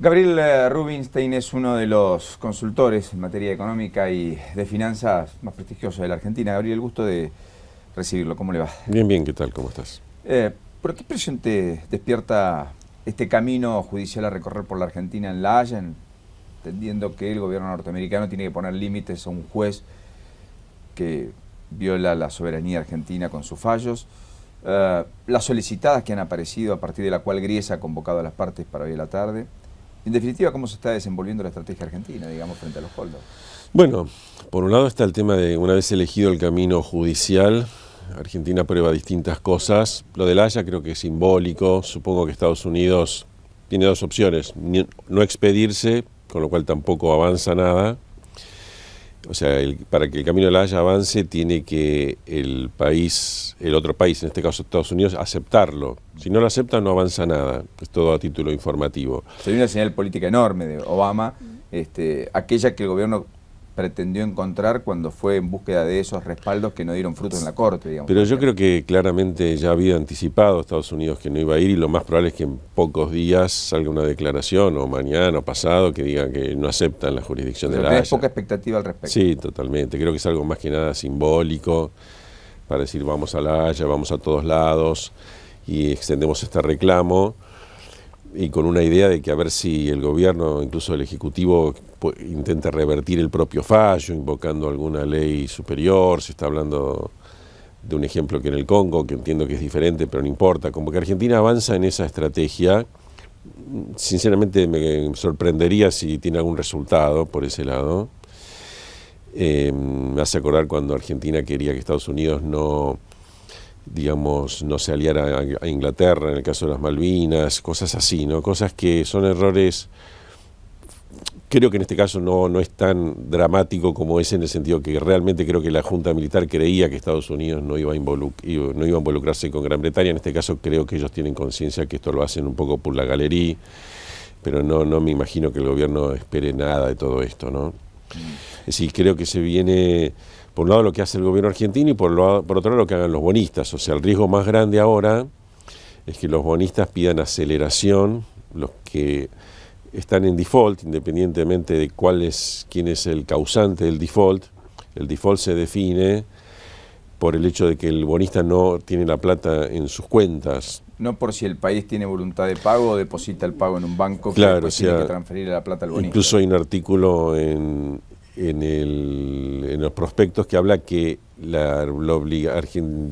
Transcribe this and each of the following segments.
Gabriel Rubinstein es uno de los consultores en materia económica y de finanzas más prestigiosos de la Argentina. Gabriel, el gusto de recibirlo. ¿Cómo le va? Bien, bien. ¿Qué tal? ¿Cómo estás? ¿Por qué presión te despierta este camino judicial a recorrer por la Argentina en La Haya, entendiendo que el gobierno norteamericano tiene que poner límites a un juez que viola la soberanía argentina con sus fallos? Las solicitadas que han aparecido, a partir de la cual Griesa ha convocado a las partes para hoy a la tarde. En definitiva, ¿cómo se está desenvolviendo la estrategia argentina, digamos, frente a los holders? Bueno, por un lado está el tema de, una vez elegido el camino judicial, Argentina prueba distintas cosas. Lo de La Haya creo que es simbólico. Supongo que Estados Unidos tiene dos opciones: no expedirse, con lo cual tampoco avanza nada. O sea, para que el camino de La Haya avance, tiene que el otro país, en este caso Estados Unidos, aceptarlo. Si no lo acepta, no avanza nada. Es todo a título informativo. Sería una señal política enorme de Obama, aquella que el gobierno pretendió encontrar cuando fue en búsqueda de esos respaldos que no dieron frutos en la Corte, digamos. Pero yo creo que claramente ya había anticipado a Estados Unidos que no iba a ir, y lo más probable es que en pocos días salga una declaración, o mañana o pasado, que diga que no aceptan la jurisdicción de La Haya. ¿Tenés poca expectativa al respecto? Sí, totalmente. Creo que es algo más que nada simbólico, para decir vamos a La Haya, vamos a todos lados y extendemos este reclamo, y con una idea de que a ver si el gobierno, incluso el Ejecutivo, intenta revertir el propio fallo, invocando alguna ley superior. Se está hablando de un ejemplo que en el Congo, que entiendo que es diferente, pero no importa. Como que Argentina avanza en esa estrategia. Sinceramente me sorprendería si tiene algún resultado por ese lado. Me hace acordar cuando Argentina quería que Estados Unidos no se aliara a Inglaterra en el caso de las Malvinas, cosas así, ¿no? Cosas que son errores. Creo que en este caso no es tan dramático como es, en el sentido que realmente creo que la Junta Militar creía que Estados Unidos no iba a involucrarse con Gran Bretaña. En este caso creo que ellos tienen conciencia que esto lo hacen un poco por la galería, pero no me imagino que el gobierno espere nada de todo esto, ¿no? Es decir, creo que se viene, por un lado, lo que hace el gobierno argentino, y por otro lado lo que hagan los bonistas. O sea, el riesgo más grande ahora es que los bonistas pidan aceleración, los que están en default, independientemente de quién es el causante del default. El default se define por el hecho de que el bonista no tiene la plata en sus cuentas. No por si el país tiene voluntad de pago o deposita el pago en un banco, claro, que después tiene que transferir la plata al bonista. Incluso hay un artículo en los prospectos que habla que la obligación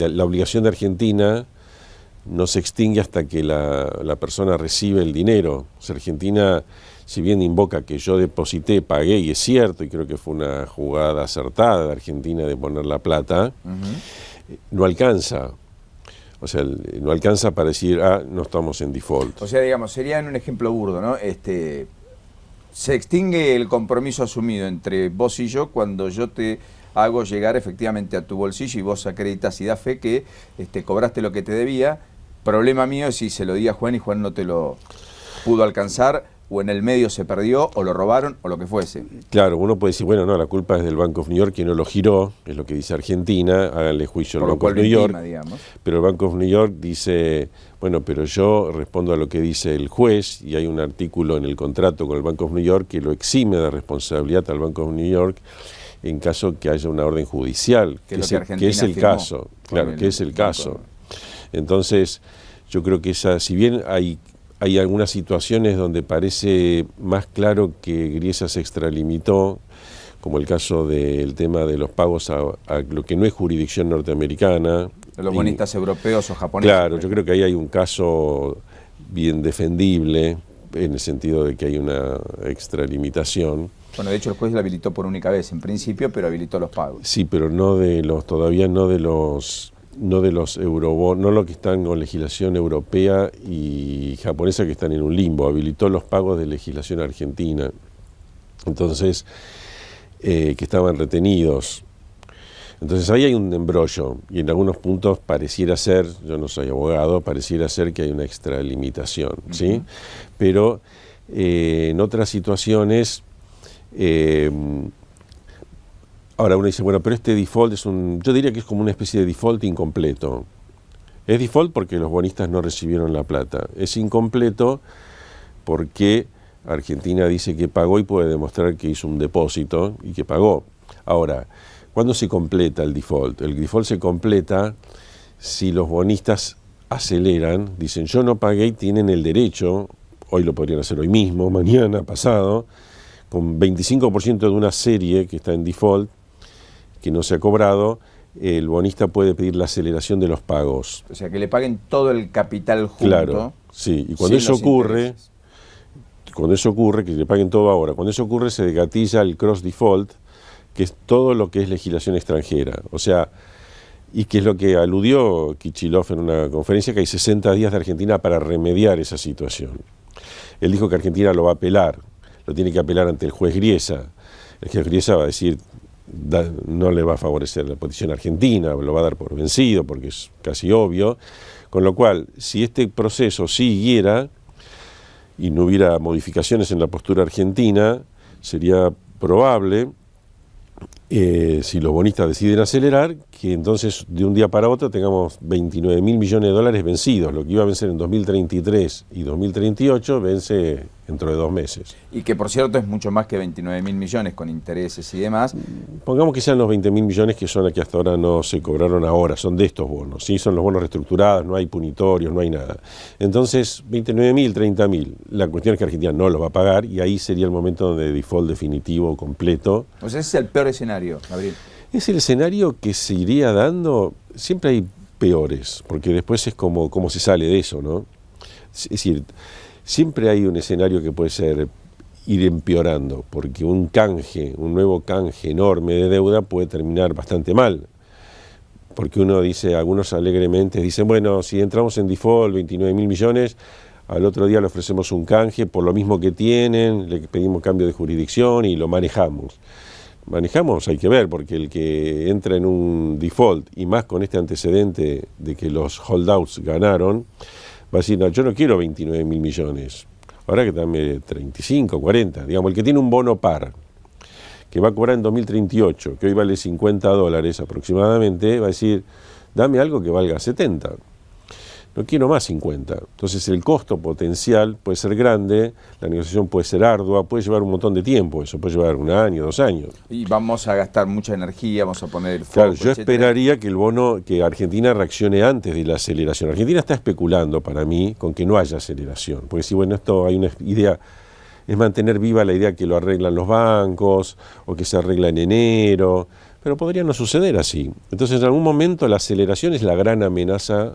de Argentina no se extingue hasta que la persona recibe el dinero. O sea, Argentina, si bien invoca que yo deposité, pagué, y es cierto, y creo que fue una jugada acertada de Argentina de poner la plata, no alcanza. O sea, no alcanza para decir, no estamos en default. O sea, digamos, sería en un ejemplo burdo, ¿no? Se extingue el compromiso asumido entre vos y yo cuando yo te hago llegar efectivamente a tu bolsillo y vos acreditas y das fe que cobraste lo que te debía. Problema mío es si se lo di a Juan y Juan no te lo pudo alcanzar, o en el medio se perdió, o lo robaron, o lo que fuese. Claro, uno puede decir, bueno, no, la culpa es del Bank of New York, que no lo giró, es lo que dice Argentina, háganle juicio al Bank of New York. Pero el Bank of New York dice, bueno, pero yo respondo a lo que dice el juez, y hay un artículo en el contrato con el Bank of New York que lo exime de responsabilidad al Bank of New York en caso que haya una orden judicial, que es el caso. Claro, que es el caso. Entonces, yo creo que si bien hay algunas situaciones donde parece más claro que Griesa se extralimitó, como el caso del tema de los pagos a lo que no es jurisdicción norteamericana. De los bonistas europeos o japoneses. Claro, yo creo que ahí hay un caso bien defendible, en el sentido de que hay una extralimitación. Bueno, de hecho el juez la habilitó por única vez en principio, pero habilitó los pagos. Sí, pero todavía no de los eurobonds, no los que están con legislación europea y japonesa, que están en un limbo. Habilitó los pagos de legislación argentina, entonces, que estaban retenidos. Entonces ahí hay un embrollo, y en algunos puntos pareciera ser, yo no soy abogado, pareciera ser que hay una extralimitación, ¿sí? Pero en otras situaciones, ahora uno dice, bueno, pero este default yo diría que es como una especie de default incompleto. Es default porque los bonistas no recibieron la plata. Es incompleto porque Argentina dice que pagó y puede demostrar que hizo un depósito y que pagó. Ahora, ¿cuándo se completa el default? El default se completa si los bonistas aceleran, dicen yo no pagué y tienen el derecho, hoy lo podrían hacer hoy mismo, mañana, pasado, con 25% de una serie que está en default, que no se ha cobrado, el bonista puede pedir la aceleración de los pagos. O sea, que le paguen todo el capital junto. Claro, sí, y cuando eso ocurre, que le paguen todo ahora, cuando eso ocurre se gatilla el cross default, que es todo lo que es legislación extranjera. O sea, y que es lo que aludió Kicillof en una conferencia, que hay 60 días de Argentina para remediar esa situación. Él dijo que Argentina lo va a apelar, lo tiene que apelar ante el juez Griesa. El juez Griesa va a decir, no le va a favorecer la posición argentina, lo va a dar por vencido, porque es casi obvio. Con lo cual, si este proceso siguiera y no hubiera modificaciones en la postura argentina, sería probable, si los bonistas deciden acelerar, que entonces de un día para otro tengamos 29.000 millones de dólares vencidos. Lo que iba a vencer en 2033 y 2038 vence dentro de 2 meses. Y que por cierto es mucho más que 29.000 millones con intereses y demás. Pongamos que sean los 20.000 millones que son los que hasta ahora no se cobraron ahora, son de estos bonos, ¿sí? Son los bonos reestructurados, no hay punitorios, no hay nada. Entonces, 29.000, 30.000. La cuestión es que Argentina no los va a pagar y ahí sería el momento donde default definitivo, completo. O sea, ese es el peor escenario, Gabriel. Es el escenario que se iría dando, siempre hay peores, porque después es como cómo se sale de eso, ¿no? Es decir, siempre hay un escenario que puede ser ir empeorando, porque un nuevo canje enorme de deuda puede terminar bastante mal. Porque uno dice, algunos alegremente dicen, bueno, si entramos en default, 29.000 millones, al otro día le ofrecemos un canje por lo mismo que tienen, le pedimos cambio de jurisdicción y lo manejamos. Hay que ver, porque el que entra en un default, y más con este antecedente de que los holdouts ganaron, va a decir, no, yo no quiero 29.000 millones, ahora que dame 35, 40, digamos, el que tiene un bono par, que va a cobrar en 2038, que hoy vale $50 aproximadamente, va a decir, dame algo que valga 70. No quiero más 50. Entonces el costo potencial puede ser grande, la negociación puede ser ardua, puede llevar un montón de tiempo, eso puede llevar 1 año, 2 años. Y vamos a gastar mucha energía, vamos a poner el foco, claro, yo etcétera. esperaría que Argentina reaccione antes de la aceleración. Argentina está especulando, para mí, con que no haya aceleración. Porque si, bueno, esto hay una idea, es mantener viva la idea que lo arreglan los bancos, o que se arregla en enero, pero podría no suceder así. Entonces, en algún momento la aceleración es la gran amenaza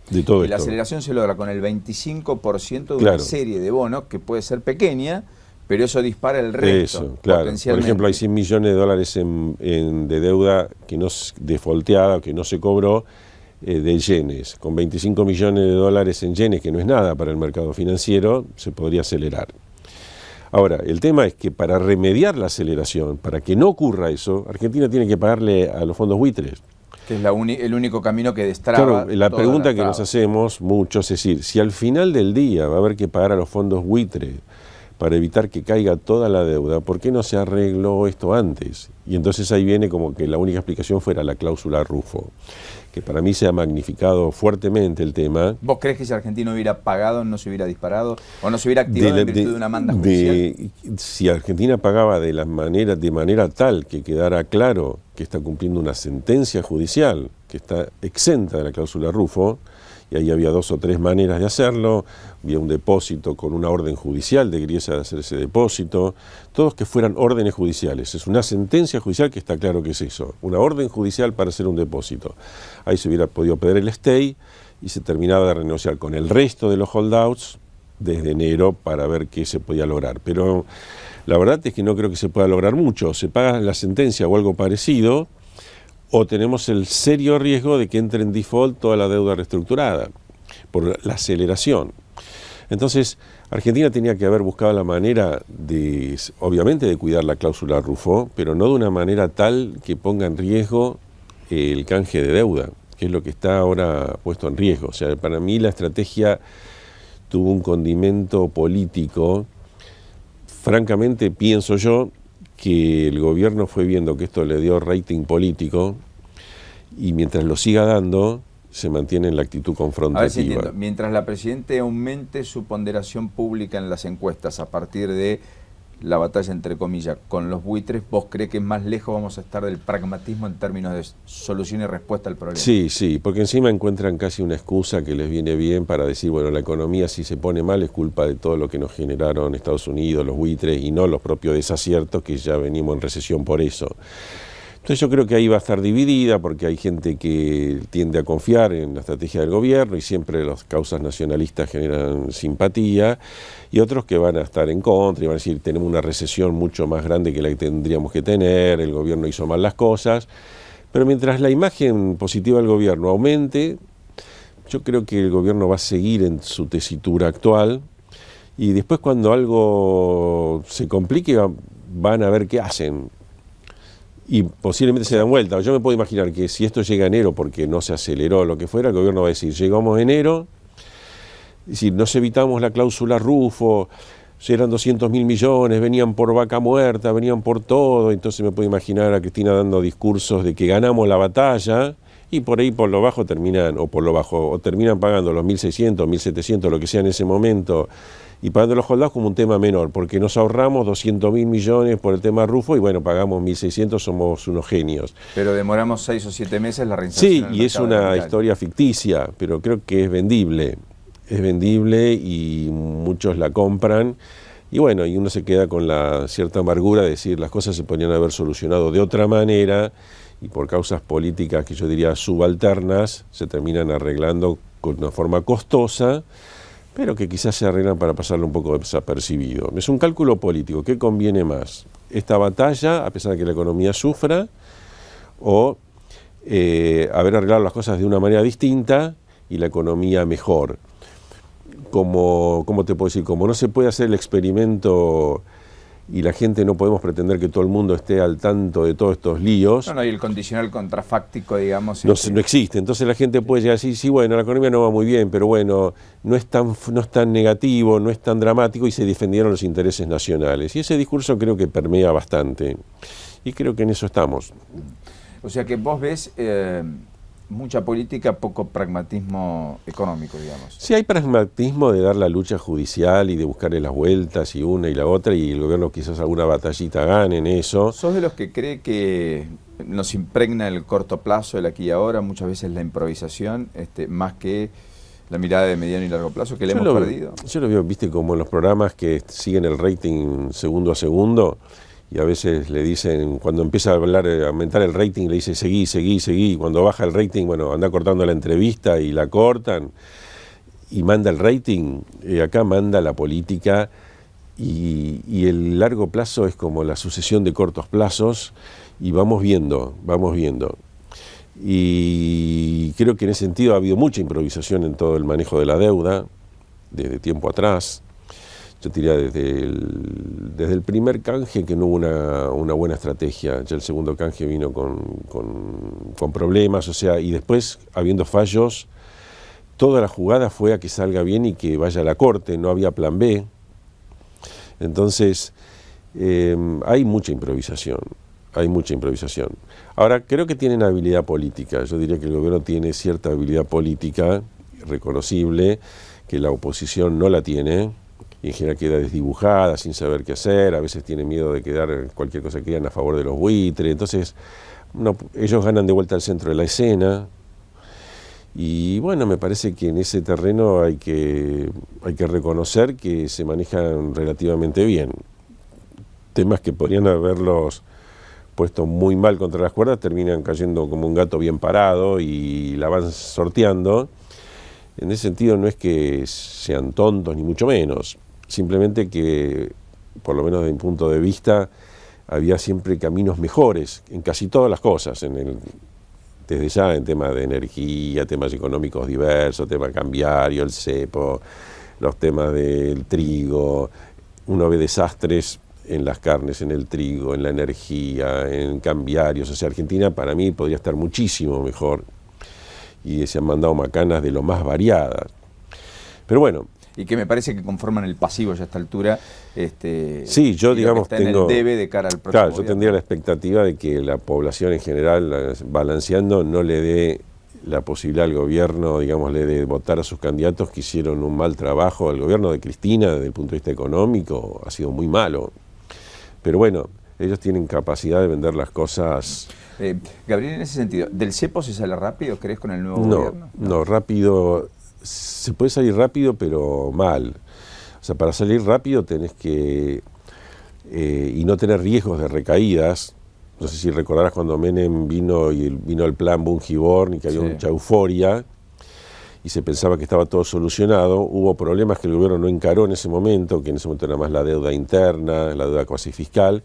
de todo esto. La aceleración se logra con el 25% de claro. una serie de bonos que puede ser pequeña, pero eso dispara el resto. Eso, claro. Por ejemplo, hay 100 millones de dólares de deuda que no defaulteada, que no se cobró, de yenes. Con 25 millones de dólares en yenes, que no es nada para el mercado financiero, se podría acelerar. Ahora, el tema es que para remediar la aceleración, para que no ocurra eso, Argentina tiene que pagarle a los fondos buitres. Que es el único camino que destraba. Claro, la pregunta que nos hacemos muchos es decir, si al final del día va a haber que pagar a los fondos buitre para evitar que caiga toda la deuda, ¿por qué no se arregló esto antes? Y entonces ahí viene como que la única explicación fuera la cláusula Rufo, que para mí se ha magnificado fuertemente el tema. ¿Vos crees que si Argentina hubiera pagado no se hubiera disparado o no se hubiera activado en virtud de una manda judicial? Si Argentina pagaba de manera tal que quedara claro que está cumpliendo una sentencia judicial, que está exenta de la cláusula Rufo, y ahí había 2 o 3 maneras de hacerlo, había un depósito con una orden judicial de Griesa de hacer ese depósito, todos que fueran órdenes judiciales, es una sentencia judicial que está claro que es eso, una orden judicial para hacer un depósito. Ahí se hubiera podido pedir el stay y se terminaba de renegociar con el resto de los holdouts desde enero para ver qué se podía lograr. Pero la verdad es que no creo que se pueda lograr mucho, se paga la sentencia o algo parecido, o tenemos el serio riesgo de que entre en default toda la deuda reestructurada por la aceleración. Entonces, Argentina tenía que haber buscado la manera de, obviamente, de cuidar la cláusula Rufo, pero no de una manera tal que ponga en riesgo el canje de deuda, que es lo que está ahora puesto en riesgo. O sea, para mí la estrategia tuvo un condimento político. Francamente, pienso yo que el gobierno fue viendo que esto le dio rating político y mientras lo siga dando, se mantiene en la actitud A ver si confrontativa. entiendo. Mientras la Presidente aumente su ponderación pública en las encuestas a partir de la batalla, entre comillas, con los buitres, ¿vos crees que más lejos vamos a estar del pragmatismo en términos de solución y respuesta al problema? Sí, sí, porque encima encuentran casi una excusa que les viene bien para decir, bueno, la economía si se pone mal es culpa de todo lo que nos generaron Estados Unidos, los buitres, y no los propios desaciertos, que ya venimos en recesión por eso. Entonces yo creo que ahí va a estar dividida, porque hay gente que tiende a confiar en la estrategia del gobierno y siempre las causas nacionalistas generan simpatía, y otros que van a estar en contra y van a decir, tenemos una recesión mucho más grande que la que tendríamos que tener, el gobierno hizo mal las cosas. Pero mientras la imagen positiva del gobierno aumente, yo creo que el gobierno va a seguir en su tesitura actual, y después cuando algo se complique van a ver qué hacen. Y posiblemente se dan vuelta. Yo me puedo imaginar que si esto llega a enero porque no se aceleró lo que fuera, el gobierno va a decir, llegamos a enero, y si nos evitamos la cláusula Rufo, eran 200.000 millones, venían por vaca muerta, venían por todo, entonces me puedo imaginar a Cristina dando discursos de que ganamos la batalla, y por ahí por lo bajo terminan, o terminan pagando los 1.600, 1.700, lo que sea en ese momento, y pagando los soldados como un tema menor, porque nos ahorramos 200.000 millones por el tema Rufo, y bueno, pagamos 1.600, somos unos genios. Pero demoramos 6 o 7 meses la reinserción. Sí, en el y es mercado una laboral. historia ficticia, pero creo que es vendible y muchos la compran, y bueno, y uno se queda con la cierta amargura de decir, las cosas se podrían haber solucionado de otra manera, y por causas políticas que yo diría subalternas, se terminan arreglando con una forma costosa, pero que quizás se arreglan para pasarlo un poco desapercibido. Es un cálculo político. ¿Qué conviene más? ¿Esta batalla, a pesar de que la economía sufra, o haber arreglado las cosas de una manera distinta y la economía mejor? ¿Cómo te puedo decir? Como no se puede hacer el experimento y la gente no podemos pretender que todo el mundo esté al tanto de todos estos líos. No, y el condicional contrafáctico, digamos. No existe. Entonces la gente puede llegar a decir, sí, bueno, la economía no va muy bien, pero bueno, no es tan negativo, no es tan dramático, y se defendieron los intereses nacionales. Y ese discurso creo que permea bastante. Y creo que en eso estamos. O sea que vos ves mucha política, poco pragmatismo económico, digamos. Sí, hay pragmatismo de dar la lucha judicial y de buscarle las vueltas y una y la otra, y el gobierno quizás alguna batallita gane en eso. ¿Sos de los que cree que nos impregna el corto plazo, el aquí y ahora, muchas veces la improvisación, más que la mirada de mediano y largo plazo, que le hemos perdido? Yo lo veo, viste, como en los programas que siguen el rating segundo a segundo, y a veces le dicen, cuando empieza a hablar, a aumentar el rating, le dice seguí, y cuando baja el rating, bueno, anda cortando la entrevista y la cortan, y manda el rating, acá manda la política, y el largo plazo es como la sucesión de cortos plazos, y vamos viendo, y creo que en ese sentido ha habido mucha improvisación en todo el manejo de la deuda, desde tiempo atrás. Yo diría desde el primer canje que no hubo una buena estrategia, ya el segundo canje vino con problemas, o sea, y después, habiendo fallos, toda la jugada fue a que salga bien y que vaya a la corte, no había plan B. Entonces, hay mucha improvisación. Ahora, creo que tienen habilidad política. Yo diría que el gobierno tiene cierta habilidad política reconocible, que la oposición no la tiene, y en general queda desdibujada, sin saber qué hacer, a veces tiene miedo de quedar cualquier cosa que digan a favor de los buitres. Entonces, ellos ganan de vuelta al centro de la escena, y bueno, me parece que en ese terreno hay que reconocer que se manejan relativamente bien. Temas que podrían haberlos puesto muy mal contra las cuerdas, terminan cayendo como un gato bien parado y la van sorteando. En ese sentido no es que sean tontos, ni mucho menos. Simplemente que, por lo menos desde mi punto de vista, había siempre caminos mejores en casi todas las cosas, desde ya en temas de energía, temas económicos diversos, tema cambiario, el cepo, los temas del trigo. Uno ve desastres en las carnes, en el trigo, en la energía, en cambiarios. O sea, Argentina para mí podría estar muchísimo mejor, y se han mandado macanas de lo más variadas. Pero bueno. Y que me parece que conforman el pasivo ya a esta altura. Sí, yo digamos tengo el debe de cara al próximo Claro, yo gobierno. tendría la expectativa de que la población en general, balanceando, no le dé la posibilidad al gobierno, digámosle, de votar a sus candidatos que hicieron un mal trabajo. El gobierno de Cristina, desde el punto de vista económico, ha sido muy malo. Pero bueno, ellos tienen capacidad de vender las cosas. Gabriel, en ese sentido, ¿del cepo se sale rápido, crees, con el nuevo gobierno? No, rápido, se puede salir rápido, pero mal. O sea, para salir rápido tenés que, y no tener riesgos de recaídas. No sé si recordarás cuando Menem vino el plan Bungiborn y que había mucha euforia y se pensaba que estaba todo solucionado. Hubo problemas que el gobierno no encaró en ese momento, que en ese momento era más la deuda interna, la deuda cuasi fiscal,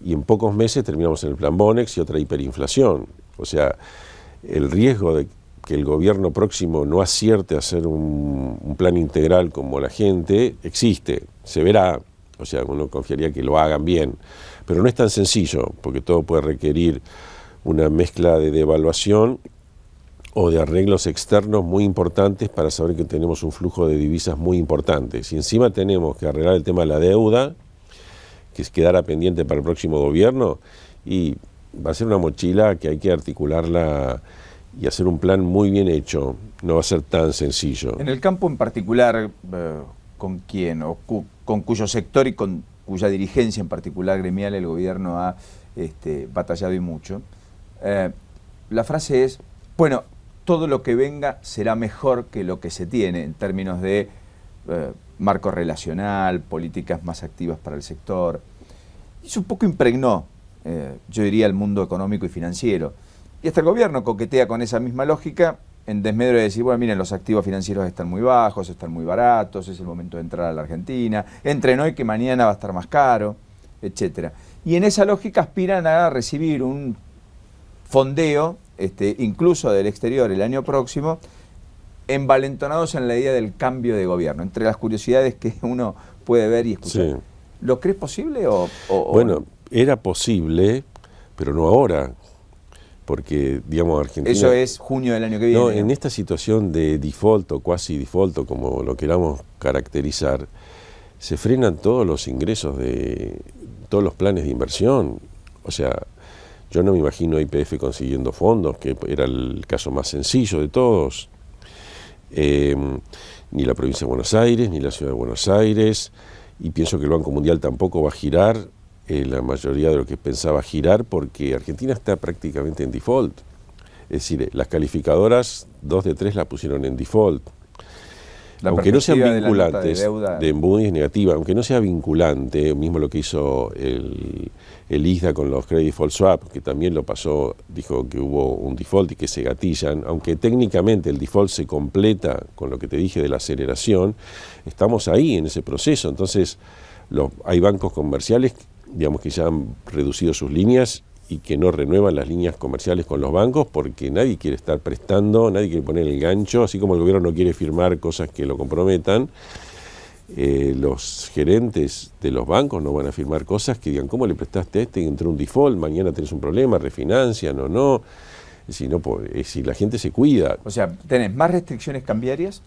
y en pocos meses terminamos en el plan Bonex y otra hiperinflación. O sea, el riesgo de que el gobierno próximo no acierte a hacer un plan integral como la gente existe, se verá. O sea, uno confiaría que lo hagan bien, pero no es tan sencillo, porque todo puede requerir una mezcla de devaluación o de arreglos externos muy importantes para saber que tenemos un flujo de divisas muy importante. Si encima tenemos que arreglar el tema de la deuda, que quedará pendiente para el próximo gobierno, y va a ser una mochila que hay que articularla y hacer un plan muy bien hecho. No va a ser tan sencillo. En el campo en particular, ¿con quién o con cuyo sector y con cuya dirigencia en particular gremial el gobierno ha batallado y mucho? La frase es, bueno, todo lo que venga será mejor que lo que se tiene en términos de marco relacional, políticas más activas para el sector. Eso un poco impregnó, yo diría, el mundo económico y financiero. Y hasta el gobierno coquetea con esa misma lógica en desmedro de decir, bueno, miren, los activos financieros están muy bajos, están muy baratos, es el momento de entrar a la Argentina, entren hoy que mañana va a estar más caro, etcétera. Y en esa lógica aspiran a recibir un fondeo, incluso del exterior el año próximo, envalentonados en la idea del cambio de gobierno, entre las curiosidades que uno puede ver y escuchar. Sí. ¿Lo crees posible o bueno, era posible, pero no ahora, porque, digamos, Argentina... Eso es junio del año que viene. No, en esta situación de default o cuasi default, o como lo queramos caracterizar, se frenan todos los ingresos de todos los planes de inversión. O sea, yo no me imagino a YPF consiguiendo fondos, que era el caso más sencillo de todos. Ni la provincia de Buenos Aires, ni la ciudad de Buenos Aires, y pienso que el Banco Mundial tampoco va a girar la mayoría de lo que pensaba girar, porque Argentina está prácticamente en default. Es decir, las calificadoras, 2 de 3 la pusieron en default. Aunque no sean vinculantes, de Moody's negativa, aunque no sea vinculante, mismo lo que hizo el ISDA con los Credit Default Swap, que también lo pasó, dijo que hubo un default y que se gatillan, aunque técnicamente el default se completa con lo que te dije de la aceleración, estamos ahí en ese proceso. Entonces, hay bancos comerciales, digamos, que ya han reducido sus líneas y que no renuevan las líneas comerciales con los bancos porque nadie quiere estar prestando, nadie quiere poner el gancho, así como el gobierno no quiere firmar cosas que lo comprometan, los gerentes de los bancos no van a firmar cosas que digan, ¿cómo le prestaste a este y entró un default, mañana tenés un problema, refinancian o no? Si la gente se cuida. O sea, tenés más restricciones cambiarias,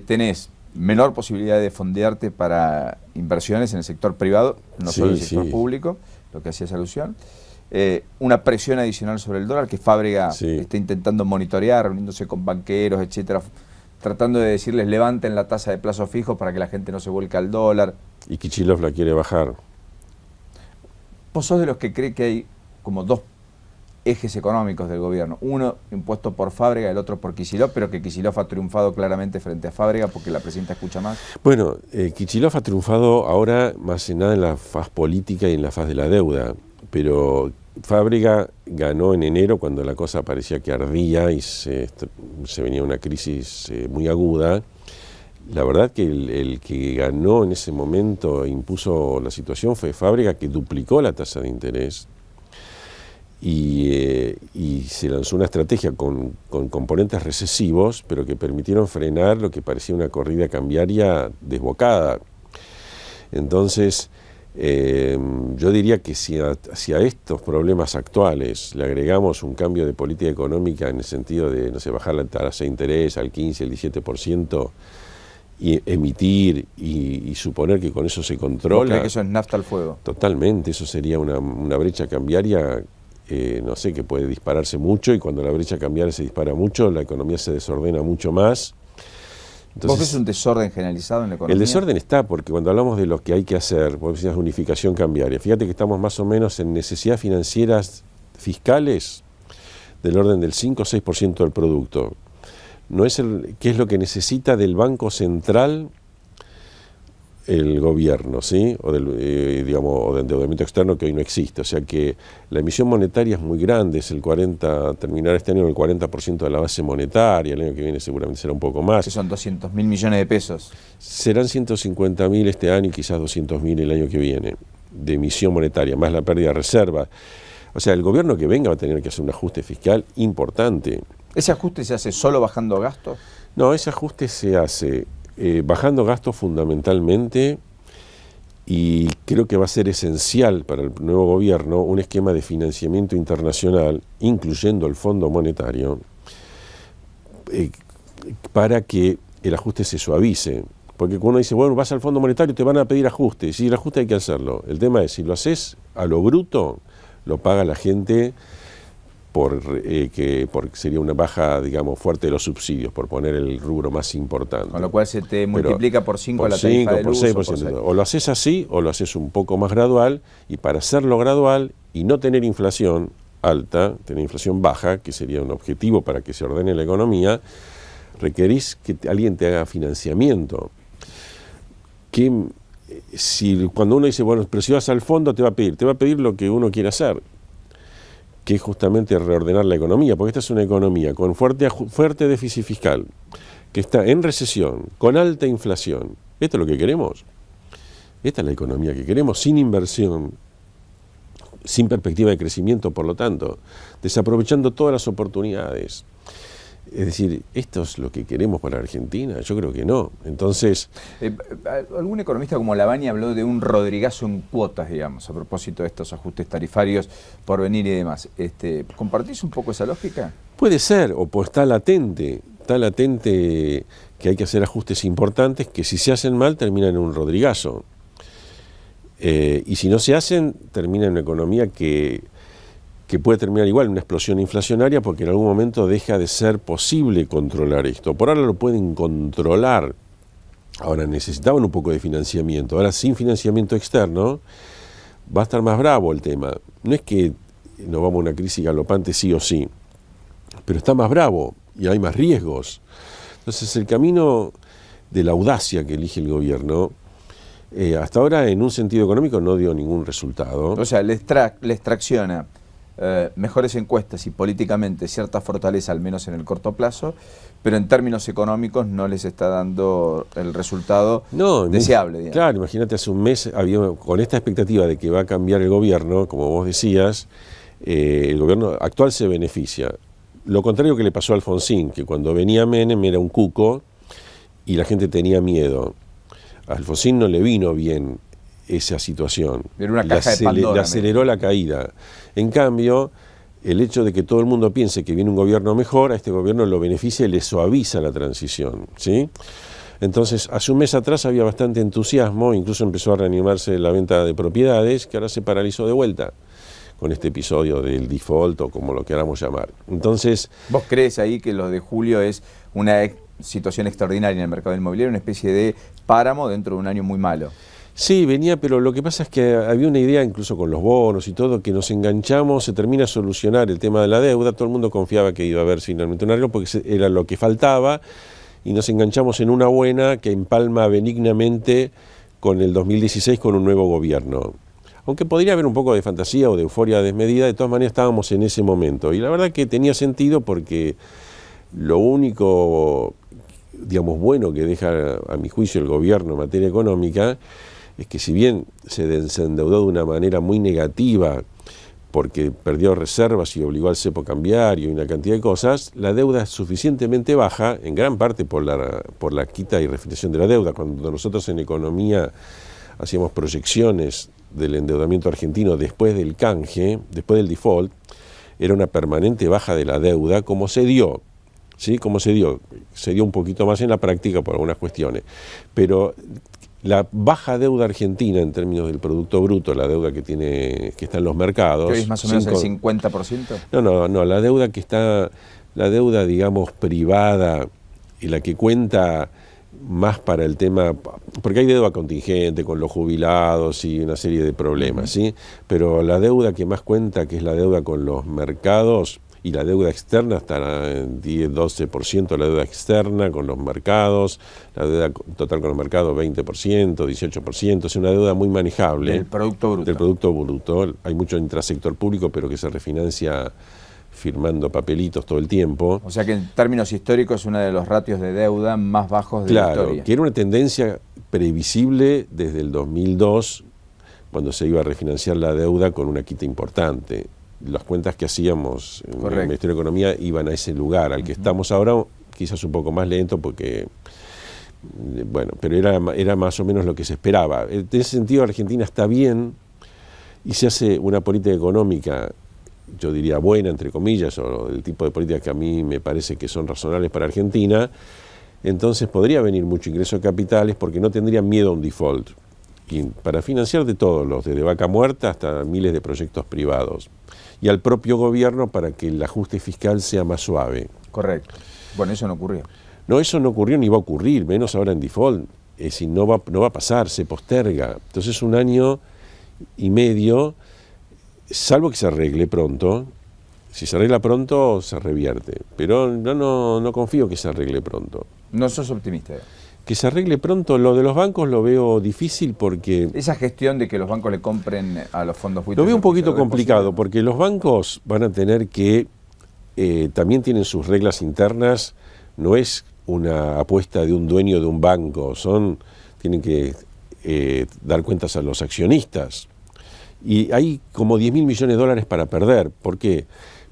tenés menor posibilidad de fondearte para inversiones en el sector privado, no solo en el sector público, lo que hacías alusión, una presión adicional sobre el dólar que Fábrega está intentando monitorear, reuniéndose con banqueros, etcétera, tratando de decirles levanten la tasa de plazo fijo para que la gente no se vuelque al dólar. Y Kicillof la quiere bajar. ¿Vos sos de los que cree que hay como dos ejes económicos del gobierno? Uno impuesto por Fábrega, el otro por Kicillof, pero que Kicillof ha triunfado claramente frente a Fábrega porque la presidenta escucha más. Bueno, Kicillof ha triunfado ahora más que nada en la faz política y en la faz de la deuda, pero Fábrega ganó en enero cuando la cosa parecía que ardía y se venía una crisis muy aguda. La verdad que el que ganó en ese momento e impuso la situación fue Fábrega, que duplicó la tasa de interés. Y se lanzó una estrategia con componentes recesivos, pero que permitieron frenar lo que parecía una corrida cambiaria desbocada. Entonces, yo diría que si a estos problemas actuales le agregamos un cambio de política económica en el sentido de, no sé, bajar la tasa de interés al 15, al 17%, y emitir y suponer que con eso se controla... ¿Cree que eso es nafta al fuego? Totalmente, eso sería una brecha cambiaria no sé, que puede dispararse mucho, y cuando la brecha cambiaria se dispara mucho, la economía se desordena mucho más. Entonces, ¿vos ves un desorden generalizado en la economía? El desorden está, porque cuando hablamos de lo que hay que hacer, vos decías unificación cambiaria, fíjate que estamos más o menos en necesidades financieras fiscales del orden del 5 o 6% del producto. No es ¿qué es lo que necesita del Banco Central el gobierno, ¿sí? O del, digamos, o de endeudamiento externo, que hoy no existe? O sea que la emisión monetaria es muy grande, es terminar este año en el 40% de la base monetaria, el año que viene seguramente será un poco más. Que son 200.000 millones de pesos. Serán 150.000 este año y quizás 200.000 el año que viene, de emisión monetaria, más la pérdida de reservas. O sea, el gobierno que venga va a tener que hacer un ajuste fiscal importante. ¿Ese ajuste se hace solo bajando gastos? No, ese ajuste se hace bajando gastos fundamentalmente, y creo que va a ser esencial para el nuevo gobierno un esquema de financiamiento internacional, incluyendo el Fondo Monetario, para que el ajuste se suavice. Porque cuando uno dice, bueno, vas al Fondo Monetario, te van a pedir ajuste. Sí, el ajuste hay que hacerlo. El tema es, si lo haces a lo bruto, lo paga la gente porque sería una baja, digamos, fuerte de los subsidios, por poner el rubro más importante. Con lo cual se te multiplica por 5 la tarifa de luz. Por 6%. O lo haces así, o lo haces un poco más gradual, y para hacerlo gradual y no tener inflación alta, tener inflación baja, que sería un objetivo para que se ordene la economía, requerís que alguien te haga financiamiento. Cuando uno dice, bueno, pero si vas al fondo te va a pedir lo que uno quiere hacer, que es justamente reordenar la economía, porque esta es una economía con fuerte déficit fiscal, que está en recesión, con alta inflación. ¿Esto es lo que queremos? Esta es la economía que queremos, sin inversión, sin perspectiva de crecimiento, por lo tanto, desaprovechando todas las oportunidades. Es decir, ¿esto es lo que queremos para Argentina? Yo creo que no. Entonces, algún economista como Lavagna habló de un Rodrigazo en cuotas, digamos, a propósito de estos ajustes tarifarios por venir y demás. ¿Compartís un poco esa lógica? Puede ser, o pues está latente que hay que hacer ajustes importantes que, si se hacen mal, terminan en un Rodrigazo. Y si no se hacen, termina en una economía que puede terminar igual en una explosión inflacionaria, porque en algún momento deja de ser posible controlar esto. Por ahora lo pueden controlar. Ahora necesitaban un poco de financiamiento. Ahora, sin financiamiento externo va a estar más bravo el tema. No es que nos vamos a una crisis galopante sí o sí, pero está más bravo y hay más riesgos. Entonces, el camino de la audacia que elige el gobierno, hasta ahora, en un sentido económico, no dio ningún resultado. O sea, le extracciona mejores encuestas y políticamente cierta fortaleza, al menos en el corto plazo, pero en términos económicos no les está dando el resultado deseable. Digamos. Claro, imagínate, hace un mes había, con esta expectativa de que va a cambiar el gobierno, como vos decías, el gobierno actual se beneficia. Lo contrario que le pasó a Alfonsín, que cuando venía Menem era un cuco y la gente tenía miedo. A Alfonsín no le vino bien esa situación. Era una caja de Pandora, le aceleró la caída. En cambio, el hecho de que todo el mundo piense que viene un gobierno mejor, a este gobierno lo beneficia y le suaviza la transición, ¿sí? Entonces, hace un mes atrás había bastante entusiasmo, incluso empezó a reanimarse la venta de propiedades, que ahora se paralizó de vuelta con este episodio del default, o como lo queramos llamar. Entonces, ¿vos crees ahí que lo de julio es una situación extraordinaria en el mercado inmobiliario, una especie de páramo dentro de un año muy malo? Sí, venía, pero lo que pasa es que había una idea, incluso con los bonos y todo, que nos enganchamos, se termina a solucionar el tema de la deuda, todo el mundo confiaba que iba a haber finalmente un arreglo porque era lo que faltaba, y nos enganchamos en una buena que empalma benignamente con el 2016 con un nuevo gobierno. Aunque podría haber un poco de fantasía o de euforia desmedida, de todas maneras estábamos en ese momento. Y la verdad que tenía sentido, porque lo único, digamos, bueno que deja, a mi juicio, el gobierno en materia económica, es que, si bien se endeudó de una manera muy negativa porque perdió reservas y obligó al cepo cambiario y una cantidad de cosas, la deuda es suficientemente baja, en gran parte por la quita y refinanciación de la deuda. Cuando nosotros en economía hacíamos proyecciones del endeudamiento argentino después del canje, después del default, era una permanente baja de la deuda, como se dio. ¿Sí? Como se dio un poquito más en la práctica por algunas cuestiones, pero la baja deuda argentina en términos del Producto Bruto, la deuda que está en los mercados. ¿Que es más o menos el 50%? No, la deuda que está, la deuda, digamos, privada, y la que cuenta más para el tema, porque hay deuda contingente con los jubilados y una serie de problemas, ¿sí? Pero la deuda que más cuenta, que es la deuda con los mercados, y la deuda externa está en 10-12% la deuda externa con los mercados, la deuda total con los mercados 20%, 18%, es una deuda muy manejable. Del Producto Bruto. Del Producto Bruto. Hay mucho intrasector público, pero que se refinancia firmando papelitos todo el tiempo. O sea que en términos históricos es uno de los ratios de deuda más bajos de la historia. Claro, que era una tendencia previsible desde el 2002, cuando se iba a refinanciar la deuda con una quita importante. Las cuentas que hacíamos en el Ministerio de Economía iban a ese lugar, al que estamos ahora, quizás un poco más lento, porque, bueno, pero era más o menos lo que se esperaba. En ese sentido, Argentina está bien y se hace una política económica, yo diría buena, entre comillas, o el tipo de políticas que a mí me parece que son razonables para Argentina. Entonces podría venir mucho ingreso de capitales porque no tendrían miedo a un default. Y para financiar de todos los, desde Vaca Muerta hasta miles de proyectos privados. Y al propio gobierno para que el ajuste fiscal sea más suave. Correcto. Bueno, eso no ocurrió. No, eso no ocurrió ni va a ocurrir, menos ahora en default. Es decir, no va a pasar, se posterga. Entonces 1 año y medio, salvo que se arregle pronto. Si se arregla pronto, se revierte. Pero no confío que se arregle pronto. No sos optimista. Que se arregle pronto, lo de los bancos lo veo difícil porque... Esa gestión de que los bancos le compren a los fondos buitres... Lo veo un poquito complicado porque los bancos van a tener que... también tienen sus reglas internas, no es una apuesta de un dueño de un banco, tienen que dar cuentas a los accionistas. Y hay como 10.000 millones de dólares para perder. ¿Por qué?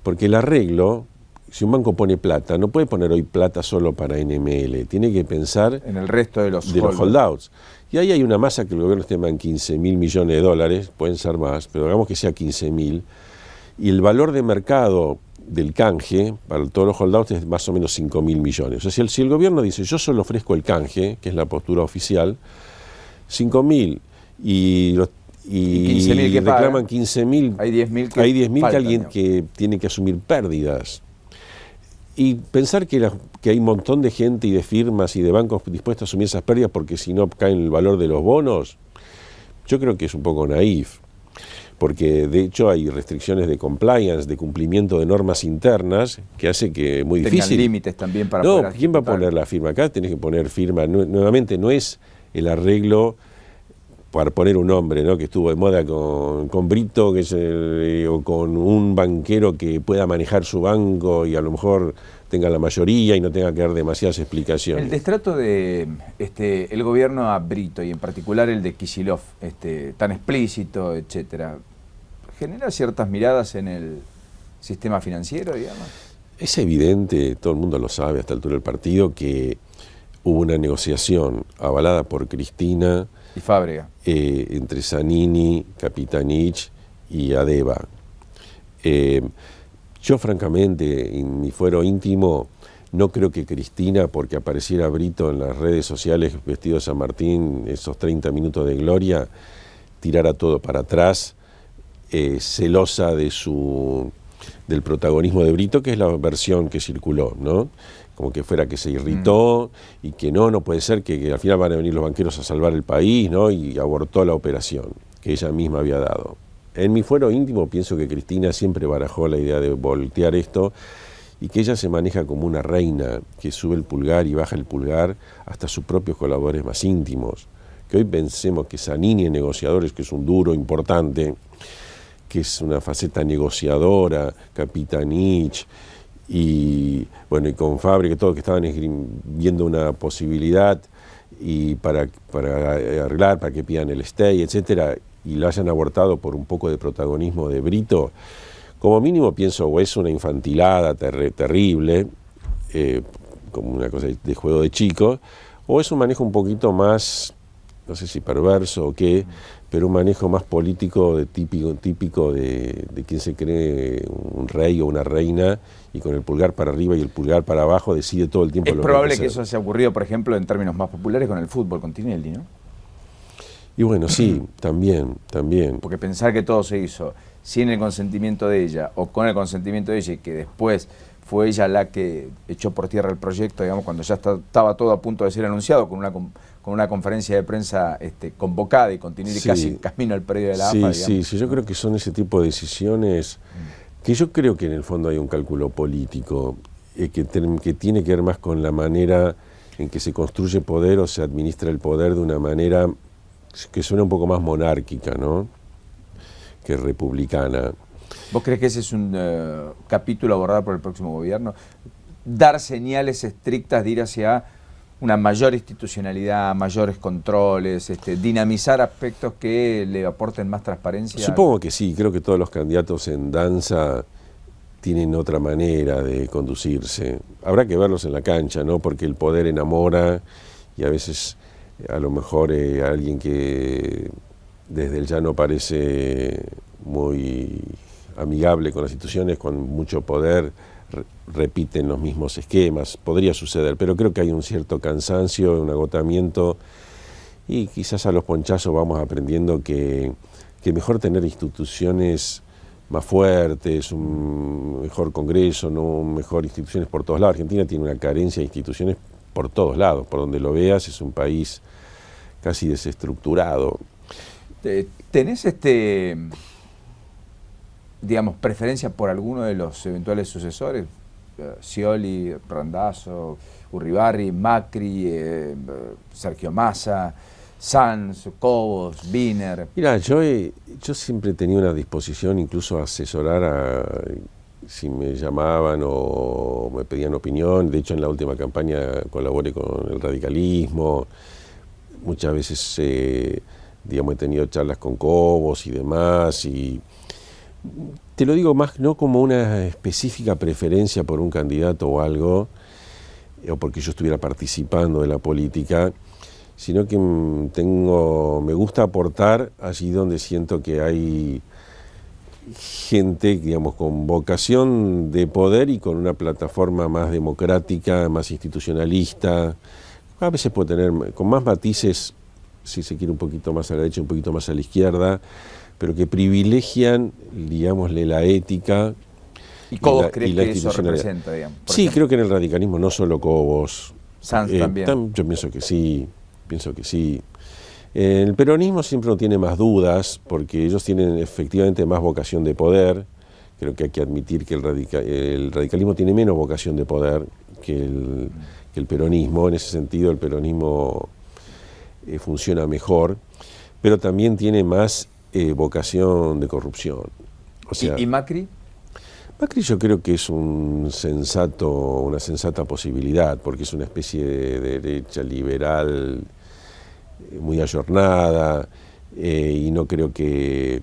Porque el arreglo... Si un banco pone plata, no puede poner hoy plata solo para NML, tiene que pensar en el resto de los holdouts. Y ahí hay una masa que el gobierno estima en 15.000 millones de dólares, pueden ser más, pero hagamos que sea 15.000. Y el valor de mercado del canje para todos los holdouts es más o menos 5.000 millones. O sea, si el gobierno dice, yo solo ofrezco el canje, que es la postura oficial, 5.000 y 15.000 que reclaman 15.000, hay 10.000 que, hay 10.000 que alguien que tiene que asumir pérdidas. Y pensar que hay un montón de gente y de firmas y de bancos dispuestos a asumir esas pérdidas porque si no caen el valor de los bonos, yo creo que es un poco naif. Porque de hecho hay restricciones de compliance, de cumplimiento de normas internas, que hace que es muy difícil. Tengan límites también para poder poder ¿quién va a poner la firma? Acá tenés que poner firma. Nuevamente no es el arreglo para poner un nombre, ¿no? Que estuvo de moda con Brito, o con un banquero que pueda manejar su banco y a lo mejor tenga la mayoría y no tenga que dar demasiadas explicaciones. El destrato de el gobierno a Brito y en particular el de Kicillof, tan explícito, etcétera, ¿genera ciertas miradas en el sistema financiero, digamos? Es evidente, todo el mundo lo sabe a esta altura del partido, que hubo una negociación avalada por Cristina y Fábrega entre Zanini, Capitanich y Adeba. Yo francamente, en mi fuero íntimo, no creo que Cristina, porque apareciera Brito en las redes sociales vestido de San Martín, esos 30 minutos de gloria, tirara todo para atrás, celosa del protagonismo de Brito, que es la versión que circuló, ¿no? Como que fuera que se irritó y que no puede ser que al final van a venir los banqueros a salvar el país, ¿no? Y abortó la operación que ella misma había dado. En mi fuero íntimo pienso que Cristina siempre barajó la idea de voltear esto y que ella se maneja como una reina que sube el pulgar y baja el pulgar hasta sus propios colaboradores más íntimos. Que hoy pensemos que Zanini en negociadores, que es un duro importante, que es una faceta negociadora, Capitanich, y bueno, y con Fábrega, todo que estaban viendo una posibilidad y para arreglar, para que pidan el stay, etcétera, y lo hayan abortado por un poco de protagonismo de Brito, como mínimo pienso o es una infantilada terrible, como una cosa de juego de chicos, o es un manejo un poquito más, no sé si perverso o qué, pero un manejo más político típico de quien se cree un rey o una reina y con el pulgar para arriba y el pulgar para abajo decide todo el tiempo. Es probable que eso haya ocurrido, por ejemplo, en términos más populares con el fútbol, con Tinelli, ¿no? Y bueno, sí, también. Porque pensar que todo se hizo sin el consentimiento de ella o con el consentimiento de ella y que después fue ella la que echó por tierra el proyecto, digamos, cuando ya estaba todo a punto de ser anunciado, con una conferencia de prensa convocada y continuar casi camino al predio de la AFA. Sí, yo creo que son ese tipo de decisiones que yo creo que en el fondo hay un cálculo político que tiene que ver más con la manera en que se construye poder o se administra el poder de una manera que suena un poco más monárquica, ¿no?, que republicana. ¿Vos crees que ese es un capítulo a abordar por el próximo gobierno? Dar señales estrictas de ir hacia una mayor institucionalidad, mayores controles, dinamizar aspectos que le aporten más transparencia. Supongo que sí, creo que todos los candidatos en danza tienen otra manera de conducirse. Habrá que verlos en la cancha, ¿no?, porque el poder enamora y a veces a lo mejor alguien que desde el llano parece muy amigable con las instituciones, con mucho poder, repiten los mismos esquemas. Podría suceder, pero creo que hay un cierto cansancio, un agotamiento, y quizás a los ponchazos vamos aprendiendo que mejor tener instituciones más fuertes, un mejor Congreso, no mejor instituciones por todos lados. Argentina tiene una carencia de instituciones por todos lados, por donde lo veas es un país casi desestructurado. ¿Tenés digamos, preferencia por alguno de los eventuales sucesores? Scioli, Randazzo, Urribarri, Macri, Sergio Massa, Sanz, Cobos, Wiener. Mira, yo siempre he tenido una disposición incluso a asesorar si me llamaban o me pedían opinión. De hecho, en la última campaña colaboré con el radicalismo. Muchas veces, digamos, he tenido charlas con Cobos y demás. Y te lo digo más no como una específica preferencia por un candidato o algo, o porque yo estuviera participando de la política, sino que me gusta aportar allí donde siento que hay gente, digamos, con vocación de poder y con una plataforma más democrática, más institucionalista. A veces puede tener con más matices, si se quiere, un poquito más a la derecha, un poquito más a la izquierda, pero que privilegian, digámosle, la ética. ¿Y Cobos crees que eso representa, digamos? Sí, ejemplo, creo que en el radicalismo no solo Cobos. Sanz también. Yo pienso que sí. El peronismo siempre no tiene más dudas, porque ellos tienen efectivamente más vocación de poder. Creo que hay que admitir que el radicalismo tiene menos vocación de poder que el peronismo. En ese sentido, el peronismo funciona mejor, pero también tiene más vocación de corrupción. O sea, ¿Y Macri? Macri yo creo que es una sensata posibilidad, porque es una especie de derecha liberal muy ayornada, y no creo que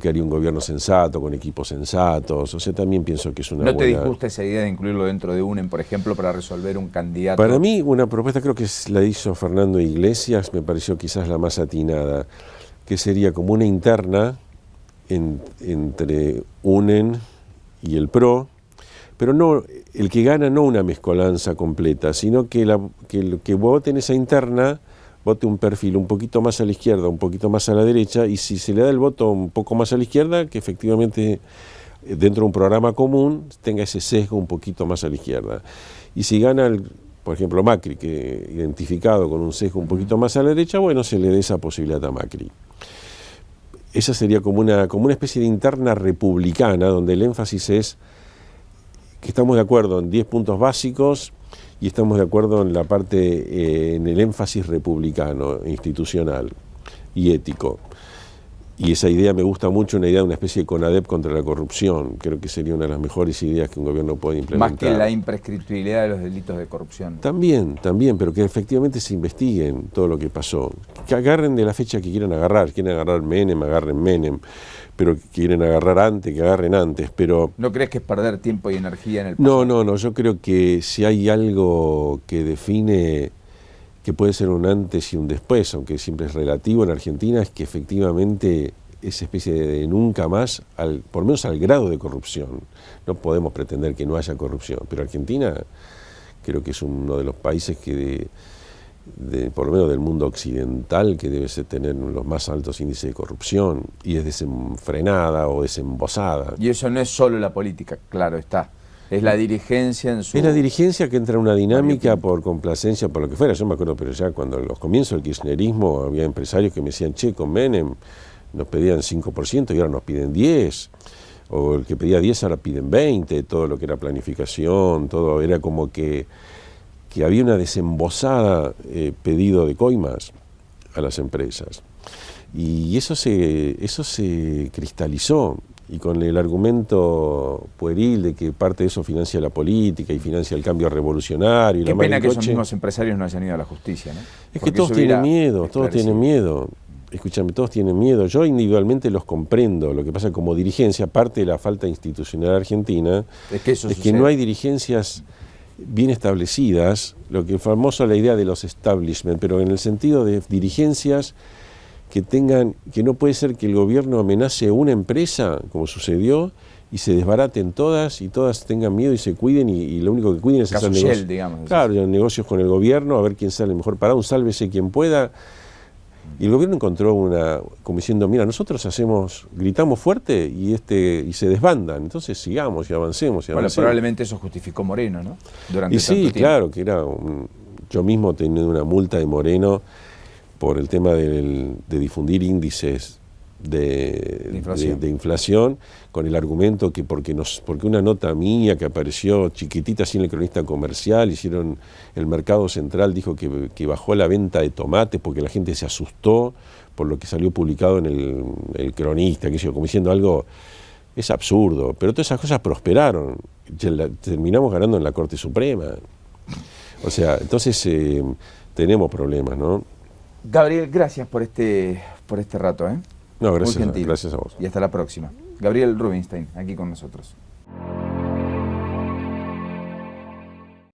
haría un gobierno sensato, con equipos sensatos. O sea, también pienso que es una buena... ¿No te disgusta esa idea de incluirlo dentro de UNEM, por ejemplo, para resolver un candidato? Para mí, una propuesta, creo que la hizo Fernando Iglesias, me pareció quizás la más atinada, que sería como una interna entre UNEM y el PRO, pero no el que gana, no una mezcolanza completa, sino que vote en esa interna, vote un perfil un poquito más a la izquierda, un poquito más a la derecha, y si se le da el voto un poco más a la izquierda, que efectivamente dentro de un programa común tenga ese sesgo un poquito más a la izquierda. Y si gana, por ejemplo, Macri, que identificado con un sesgo un poquito más a la derecha, bueno, se le dé esa posibilidad a Macri. Esa sería como una especie de interna republicana, donde el énfasis es que estamos de acuerdo en 10 puntos básicos y estamos de acuerdo en la parte, en el énfasis republicano, institucional y ético. Y esa idea me gusta mucho, una idea de una especie de CONADEP contra la corrupción. Creo que sería una de las mejores ideas que un gobierno puede implementar. Más que la imprescriptibilidad de los delitos de corrupción. También, pero que efectivamente se investiguen todo lo que pasó. Que agarren de la fecha que quieran agarrar. Quieren agarrar Menem, agarren Menem. Pero que quieren agarrar antes, que agarren antes. Pero ¿no crees que es perder tiempo y energía en el pasado? No. Yo creo que si hay algo que define que puede ser un antes y un después, aunque siempre es relativo en Argentina, es que efectivamente esa especie de nunca más, por lo menos al grado de corrupción. No podemos pretender que no haya corrupción, pero Argentina creo que es uno de los países que por lo menos del mundo occidental, que debe tener los más altos índices de corrupción, y es desenfrenada o desembosada. Y eso no es solo la política, claro está. Es la dirigencia en su... Es la dirigencia que entra en una dinámica por complacencia, por lo que fuera. Yo me acuerdo, pero ya cuando los comienzos del kirchnerismo había empresarios que me decían, che, con Menem nos pedían 5% y ahora nos piden 10%. O el que pedía 10 ahora piden 20%, todo lo que era planificación, todo era como que había una desembosada pedido de coimas a las empresas. Y eso se cristalizó, y con el argumento pueril de que parte de eso financia la política y financia el cambio revolucionario. Qué pena que esos mismos empresarios no hayan ido a la justicia, ¿no? Es que todos tienen miedo, Escúchame, todos tienen miedo. Yo individualmente los comprendo. Lo que pasa como dirigencia, parte de la falta institucional argentina, es que no hay dirigencias bien establecidas, lo que es famoso la idea de los establishment, pero en el sentido de dirigencias que no puede ser que el gobierno amenace a una empresa, como sucedió, y se desbaraten todas y todas tengan miedo y se cuiden, y lo único que cuiden es hacer negocios. Digamos. Claro, negocios con el gobierno, a ver quién sale mejor parado, un sálvese quien pueda. Y el gobierno encontró como diciendo, mira, nosotros gritamos fuerte y se desbandan, entonces sigamos y avancemos. Bueno, probablemente eso justificó Moreno, ¿no? Durante tanto tiempo. Claro, que yo mismo tenía una multa de Moreno por el tema de difundir índices de inflación, con el argumento que porque una nota mía que apareció chiquitita así en el Cronista Comercial, el Mercado Central dijo que bajó la venta de tomates porque la gente se asustó por lo que salió publicado en el Cronista, como diciendo algo. Es absurdo, pero todas esas cosas prosperaron, terminamos ganando en la Corte Suprema. O sea, entonces tenemos problemas, ¿no? Gabriel, gracias por este rato, ¿eh? No, gracias a vos. Y hasta la próxima. Gabriel Rubinstein, aquí con nosotros.